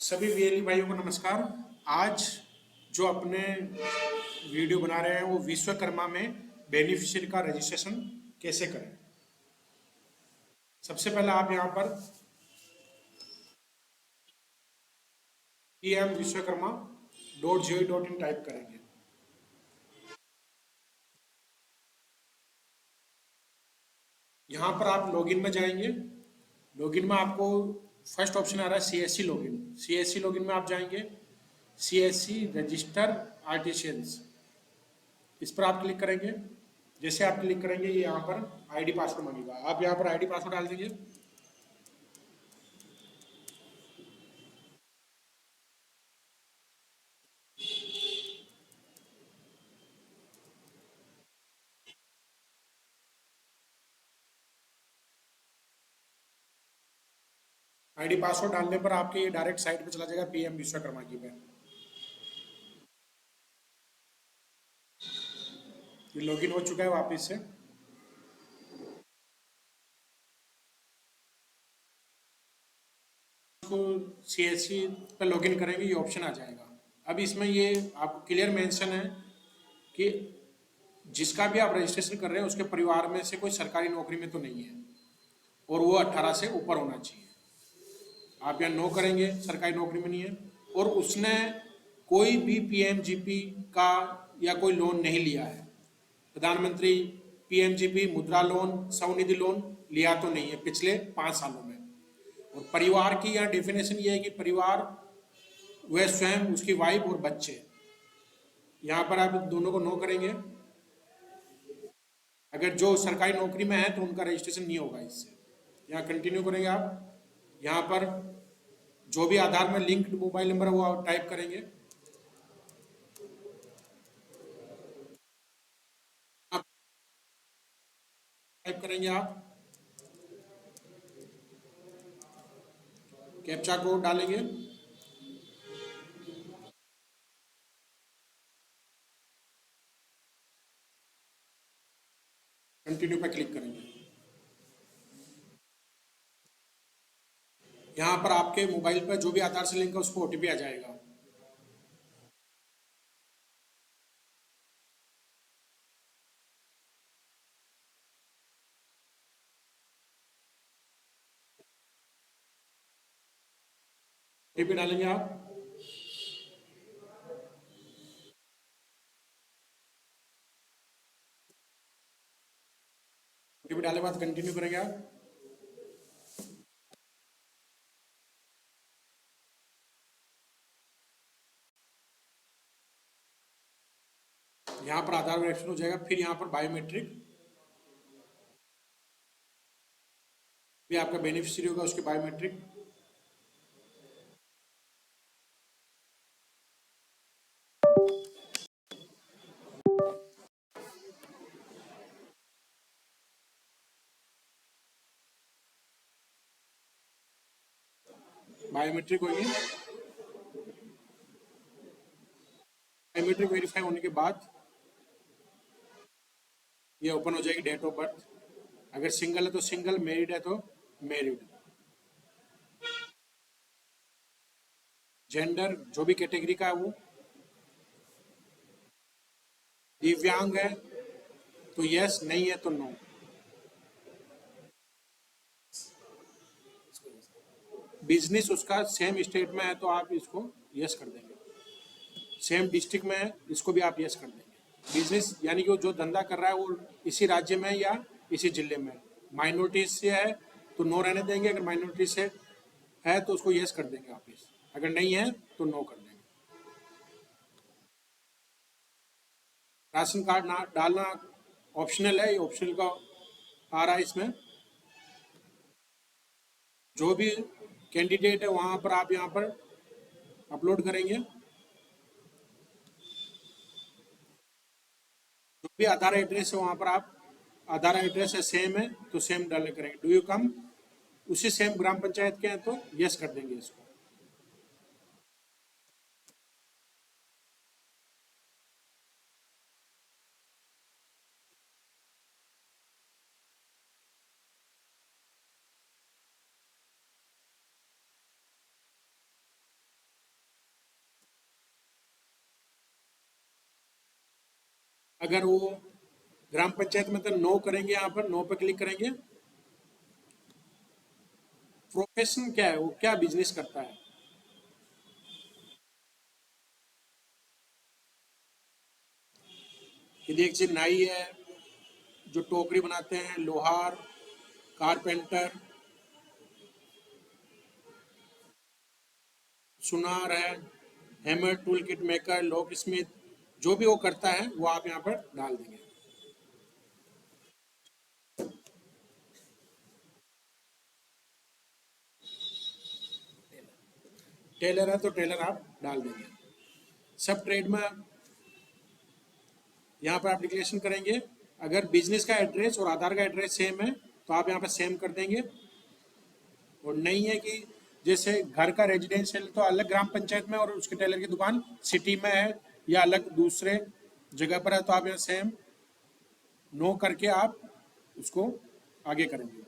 सभी वीएलई भाइयों को नमस्कार। आज जो अपने वीडियो बना रहे हैं वो विश्वकर्मा में बेनिफिशियरी का रजिस्ट्रेशन कैसे करें। सबसे पहले आप यहाँ पर pm-विश्वकर्मा.gov.in टाइप करेंगे। यहाँ पर आप लॉगिन में जाएंगे। लॉगिन में आपको फर्स्ट ऑप्शन आ रहा है सीएससी लॉगिन। सीएससी लॉगिन में आप जाएंगे। सीएससी रजिस्टर आर्टिशियंस, इस पर आप क्लिक करेंगे। जैसे आप क्लिक करेंगे ये यहाँ पर आईडी पासवर्ड मांगेगा। आप यहाँ पर आईडी पासवर्ड डाल देंगे। आईडी पासवर्ड डालने पर आपके ये डायरेक्ट साइट पे चला जाएगा पीएम विश्वकर्मा की पे। ये लॉगिन हो चुका है वापस से। इसको सीएससी पे लॉगिन करेंगे, ये ऑप्शन आ जाएगा। अब इसमें ये आपको क्लियर मेंशन है कि जिसका भी आप रजिस्ट्रेशन कर रहे हैं उसके परिवार में से कोई सरकारी नौकरी में तो नहीं है और वो 18 से ऊपर होना चाहिए। आप यहाँ नो करेंगे, सरकारी नौकरी में नहीं है और उसने कोई भी पीएमजीपी का या कोई लोन नहीं लिया है। प्रधानमंत्री पीएमजीपी मुद्रा लोन, स्वनिधि लोन लिया तो नहीं है पिछले 5 सालों में। और परिवार की यहाँ डेफिनेशन ये है कि परिवार वह स्वयं, उसकी वाइफ और बच्चे। यहाँ पर आप दोनों को नो करेंगे। अगर जो सरकारी नौकरी में है तो उनका रजिस्ट्रेशन नहीं होगा इससे। यहाँ कंटिन्यू करेंगे आप। यहाँ पर जो भी आधार में लिंक्ड मोबाइल नंबर है वो आप टाइप करेंगे। आप टाइप करेंगे, आप कैप्चा कोड डालेंगे। कंटिन्यू पे क्लिक करेंगे। यहाँ पर आपके मोबाइल पर जो भी आधार से लिंक है उसको ओटीपी आ जाएगा। ओटीपी डालेंगे आप। ओटीपी डाले बाद कंटिन्यू करेंगे आप। यहाँ पर आधार वेरिफिकेशन हो जाएगा। फिर यहाँ पर बायोमेट्रिक भी आपका बेनिफिशियरी होगा, उसके बायोमेट्रिक। बायोमेट्रिक होगी। बायोमेट्रिक वेरीफाई होने के बाद ये ओपन हो जाएगी डेट ऑफ बर्थ। अगर सिंगल है तो सिंगल, मैरिड है तो मैरिड। जेंडर जो भी कैटेगरी का है वो। दिव्यांग है तो यस, नहीं है तो नो। बिजनेस उसका सेम स्टेट में है तो आप इसको यस कर देंगे। सेम डिस्ट्रिक्ट में है, इसको भी आप यस कर देंगे। बिजनेस यानी कि वो जो धंधा कर रहा है वो इसी राज्य में या इसी जिले में। माइनॉरिटी से है तो नो रहने देंगे, अगर माइनॉरिटी से है तो उसको यस कर देंगे आप। अगर नहीं है तो नो कर देंगे। राशन कार्ड ना डालना ऑप्शनल है, ये ऑप्शनल का आ रहा है इसमें। जो भी कैंडिडेट है वहां पर आप यहाँ पर अपलोड करेंगे। जो भी आधार एड्रेस है वहां पर आप, आधार एड्रेस है सेम है तो सेम डाले करेंगे। डू यू कम, उसी सेम ग्राम पंचायत के हैं तो यस कर देंगे इसको। अगर वो ग्राम पंचायत में तो नो करेंगे, यहाँ पर नो पे क्लिक करेंगे। प्रोफेशन क्या है, वो क्या बिजनेस करता है। ये देखिए नाई है, जो टोकरी बनाते हैं, लोहार, कारपेंटर, सुनार है, hammer, tool kit maker, lock Smith, जो भी वो करता है वो आप यहाँ पर डाल देंगे। टेलर है तो टेलर आप डाल देंगे। सब ट्रेड में यहाँ पर आप डिक्लेरेशन करेंगे। अगर बिजनेस का एड्रेस और आधार का एड्रेस सेम है तो आप यहाँ पर सेम कर देंगे। और नहीं है कि जैसे घर का रेजिडेंशियल तो अलग ग्राम पंचायत में और उसके टेलर की दुकान सिटी में है या अलग दूसरे जगह पर है, तो आप यहाँ सेम नो करके आप उसको आगे करेंगे।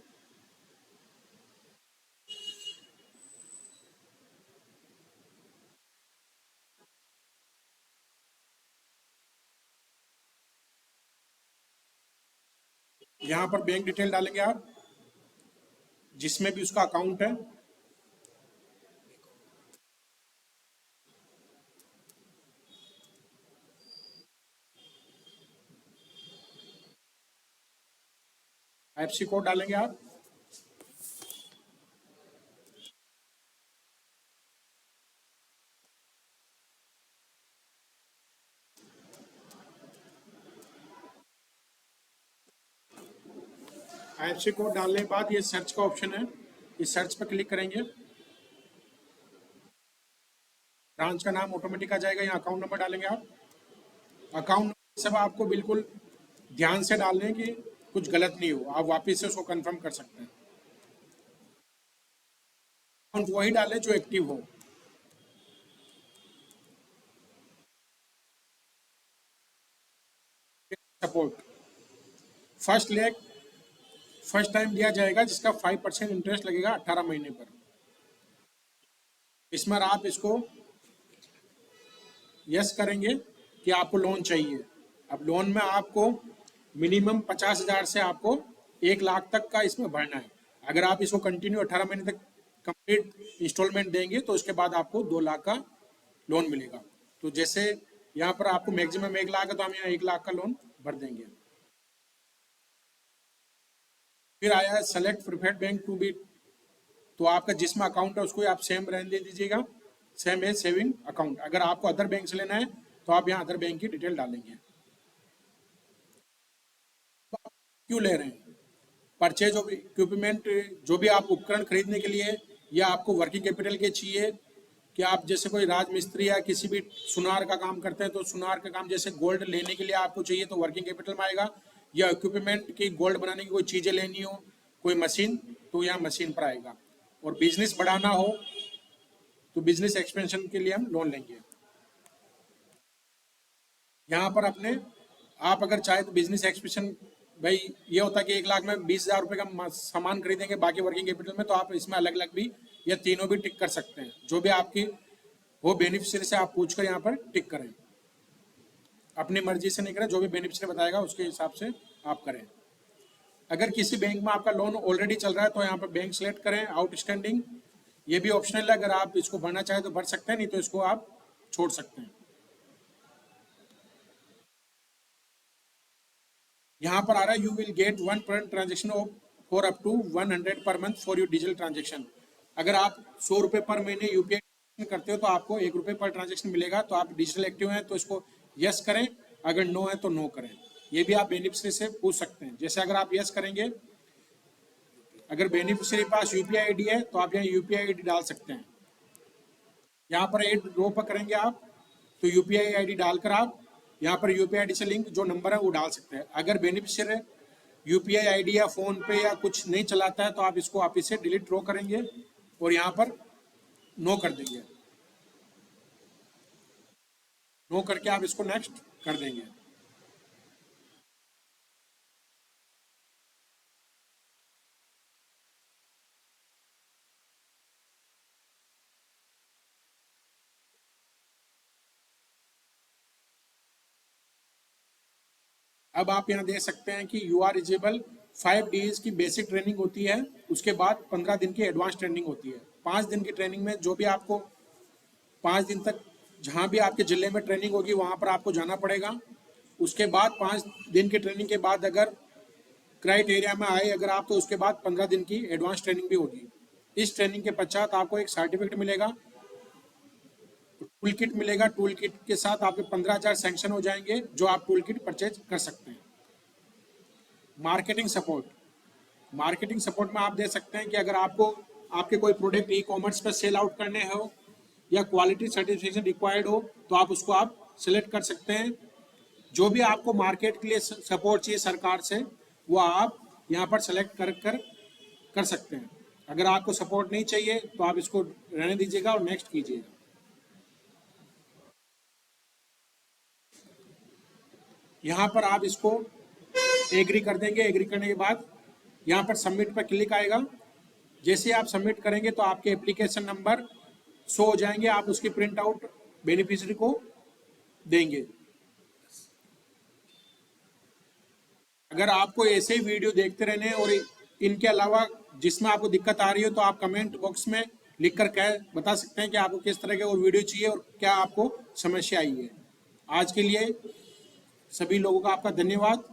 यहाँ पर बैंक डिटेल डालेंगे आप, जिसमें भी उसका अकाउंट है। आईएफएससी कोड डालेंगे आप। आईएफएससी कोड डालने के बाद ये सर्च का ऑप्शन है, इस सर्च पर क्लिक करेंगे। ब्रांच का नाम ऑटोमेटिक आ जाएगा। यहाँ अकाउंट नंबर डालेंगे आप। अकाउंट नंबर सब आपको बिल्कुल ध्यान से डालने हैं कि कुछ गलत नहीं हो, आप वापस से उसको कंफर्म कर सकते हैं। अकाउंट वही डालें जो एक्टिव हो। Support first leg first time दिया जाएगा, जिसका 5% इंटरेस्ट लगेगा 18 महीने पर। इसमें आप इसको यस करेंगे कि आपको लोन चाहिए। अब लोन में आपको मिनिमम 50,000 से आपको 1 लाख तक का इसमें भरना है। अगर आप इसको कंटिन्यू 18 महीने तक कंप्लीट इंस्टॉलमेंट देंगे तो उसके बाद आपको 2 लाख का लोन मिलेगा। तो जैसे यहाँ पर आपको मैक्सिमम 1 लाख है तो हम यहाँ 1 लाख का लोन भर देंगे। फिर आया है select preferred bank to be, तो आपका जिसमें अकाउंट है उसको आप सेम रहने दे दीजिएगा, सेम एज सेविंग अकाउंट। अगर आपको अदर बैंक से लेना है तो आप यहाँ अदर बैंक की डिटेल डालेंगे। क्यों ले रहे हैं, परचेज ऑफ इक्विपमेंट, जो भी आप उपकरण खरीदने के लिए, या आपको वर्किंग कैपिटल के चाहिए कि आप जैसे कोई राजमिस्त्री या किसी भी सुनार का काम करते हैं तो सुनार का काम जैसे गोल्ड लेने के लिए आपको चाहिए तो वर्किंग कैपिटल में आएगा। या इक्विपमेंट की गोल्ड बनाने की कोई चीज़ें लेनी हो, कोई मशीन, तो यहाँ मशीन पर आएगा। और बिजनेस बढ़ाना हो तो बिजनेस एक्सपेंशन के लिए हम लोन लेंगे। यहाँ पर अपने आप अगर चाहे तो बिजनेस एक्सपेंशन, भाई ये होता है कि 1 लाख में 20,000 रुपये का सामान खरीदेंगे बाकी वर्किंग कैपिटल में, तो आप इसमें अलग अलग भी या तीनों भी टिक कर सकते हैं। जो भी आपकी वो बेनिफिशियरी से आप पूछकर यहाँ पर टिक करें। अपनी मर्जी से नहीं करें, जो भी बेनिफिशियरी बताएगा उसके हिसाब से आप करें। अगर किसी बैंक में आपका लोन ऑलरेडी चल रहा है तो यहाँ पर बैंक सेलेक्ट करें, आउटस्टैंडिंग, ये भी ऑप्शनल है। अगर आप इसको भरना चाहें तो भर सकते हैं, नहीं तो इसको आप छोड़ सकते हैं। यहाँ पर आ रहा है you will get 1 transaction of for up to 100 per month for your digital transaction. अगर आप 100 रुपये पर महीने यूपीआई करते हो तो आपको 1 रुपये पर ट्रांजेक्शन मिलेगा। तो आप डिजिटल एक्टिव हैं तो इसको यस करें, अगर नो है तो नो करें। ये भी आप बेनिफिशियरी से पूछ सकते हैं। जैसे अगर आप यस करेंगे, अगर बेनिफिशियरी के पास यूपीआई आईडी है तो आप यहाँ यूपीआई आईडी डाल सकते हैं। यहाँ पर 8 रो पर करेंगे आप तो यूपीआई आईडी डालकर आप यहाँ पर यूपीआई आईडी से लिंक जो नंबर है वो डाल सकते हैं। अगर बेनिफिशियरी यूपीआई आईडी या फोन पे या कुछ नहीं चलाता है तो आप इसको आप इसे डिलीट रो करेंगे और यहाँ पर नो कर देंगे। नो करके आप इसको नेक्स्ट कर देंगे। अब आप यहाँ देख सकते हैं कि यू आर एलिजिबल 5 days की बेसिक ट्रेनिंग होती है, उसके बाद 15 दिन की एडवांस ट्रेनिंग होती है। 5 दिन की ट्रेनिंग में जो भी आपको 5 दिन तक जहाँ भी आपके जिले में ट्रेनिंग होगी वहाँ पर आपको जाना पड़ेगा। उसके बाद 5 दिन की ट्रेनिंग के बाद अगर क्राइटेरिया में आए अगर आप, तो उसके बाद 15 दिन की एडवांस ट्रेनिंग भी होगी। इस ट्रेनिंग के पश्चात आपको एक सर्टिफिकेट मिलेगा, टूल किट मिलेगा। टूल किट के साथ आपके 15,000 सैंक्शन हो जाएंगे, जो आप टूल किट परचेज कर सकते हैं। मार्केटिंग सपोर्ट, मार्केटिंग सपोर्ट में आप दे सकते हैं कि अगर आपको आपके कोई प्रोडक्ट ई कॉमर्स पर सेल आउट करने हो या क्वालिटी सर्टिफिकेशन रिक्वायर्ड हो तो आप उसको आप सिलेक्ट कर सकते हैं। जो भी आपको मार्केट के लिए सपोर्ट चाहिए सरकार से वो आप यहाँ पर सेलेक्ट कर सकते हैं। अगर आपको सपोर्ट नहीं चाहिए तो आप इसको रहने दीजिएगा और नेक्स्ट कीजिएगा। यहाँ पर आप इसको एग्री कर देंगे। एग्री करने के बाद यहाँ पर सबमिट पर क्लिक आएगा। जैसे आप सबमिट करेंगे तो आपके एप्लीकेशन नंबर शो हो जाएंगे, आप उसकी प्रिंट आउट बेनिफिशियरी को देंगे। अगर आपको ऐसे ही वीडियो देखते रहने और इनके अलावा जिसमें आपको दिक्कत आ रही हो तो आप कमेंट बॉक्स में लिख कर कह बता सकते हैं कि आपको किस तरह के और वीडियो चाहिए और क्या आपको समस्या आई है। आज के लिए सभी लोगों का आपका धन्यवाद।